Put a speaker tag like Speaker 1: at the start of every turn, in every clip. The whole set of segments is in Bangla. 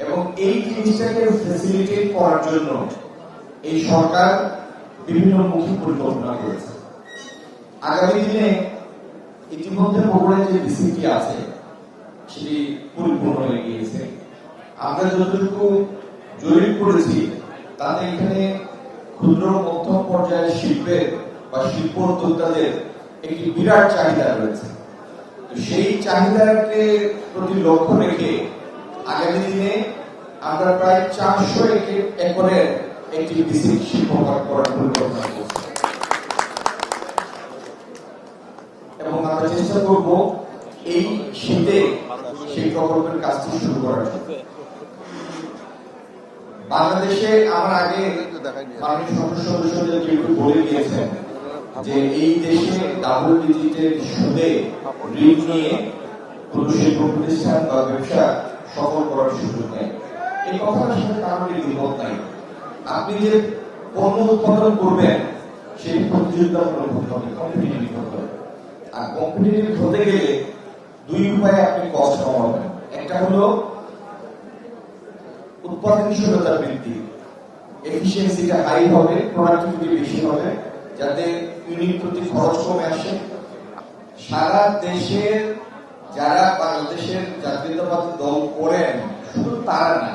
Speaker 1: এবং এই জিনিসটাকে ফ্যাসিলিটেট করার জন্য এই সরকার বিভিন্ন মুখী পরিকল্পনা করেছে। আগামী দিনে ইতিমধ্যে বগুড়ায় যে বিসিটি আছে সেটি পরিপূর্ণ হয়ে গিয়েছে। আমরা যতটুকু জরিপ করেছি তাতে এখানে ক্ষুদ্র মধ্যম পর্যায়ের শিল্পের বা শিল্প উদ্যোক্তাদের একটি বিরাট চাহিদা রয়েছে। তো সেই চাহিদাকে প্রতি লক্ষ্য রেখে আগামী দিনে আমরা প্রায় 400 একরের একটি বিসিক শিল্প পার্ক করার পরিকল্পনা করছি এবং আমরা চেষ্টা করব এই শীতে সেই প্রকল্পের কাজটি শুরু করার জন্য। বাংলাদেশে আমার আগে মাননীয় সংসদ সদস্যদের কেউ বলে দিয়েছেন যে এই দেশে ডাবল ডিজিটের সুদে ঋণ নিয়ে কোন শিল্প প্রতিষ্ঠান বা ব্যবসা সফল করার সুযোগ নেই। এই কথাটার সাথে কারণ দ্বিমত নাই। আপনি যে পণ্য উৎপাদন করবেন সেই প্রতিযোগিতামূলক হতে হবে, কম্পিটিটিভ হতে হবে। আর কম্পিটিটিভ হতে গেলে দুই উপায়ে আপনি কস্ট কমাবেন। একটা হলো উৎপাদনশীলতা বৃদ্ধি, এফিসিয়েন্সিটা হাই হবে, প্রোডাক্টিভিটি বেশি হবে, যাতে ইউনিট প্রতি খরচ কমে আসে। সারা দেশের যারা বাংলাদেশের জাতীয়তাবাদী দল করেন শুধু তারা না,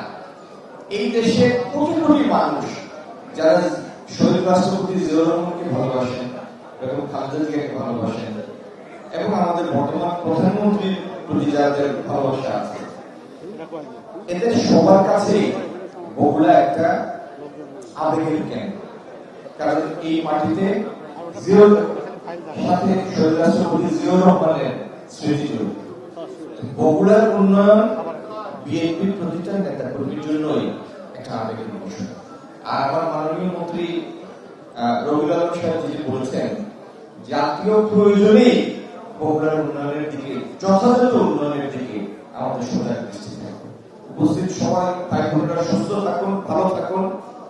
Speaker 1: এই দেশে কোটি কোটি মানুষ যারা শহীদ রাষ্ট্রপতি জিয়াউর রহমানকে ভালোবাসেন এবং খালেদা জিয়াকে ভালোবাসেন এবং আমাদের বর্তমান প্রধানমন্ত্রীর প্রতি যাদের ভালোবাসা আছে, এদের সবার কাছে বগুড়া একটা আবেগের কেন্দ্র। কারণ এই মাটিতে সাথে শহীদ রাষ্ট্রপতি জিয়াউর রহমানের স্মৃতি জড়িত। বগুড়ার উন্নয়ন বিএনপির প্রতিটা নেতা কর্মীর জন্যই একটা আবেগের বিষয়। আর আমার মাননীয় মন্ত্রী রবিউল আলম সাহেব যেটি বলেছেন, জাতীয় প্রয়োজনেই বগুড়ার উন্নয়নের দিকে, যথাযথ উন্নয়নের দিকে আমাদের সজাগ দৃষ্টি থাকবে। উপস্থিত সবাই ভাই বোনেরা সুস্থ থাকুন, ভালো থাকুন।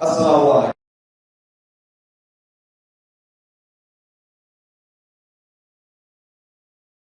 Speaker 1: আসসালামু আলাইকুম।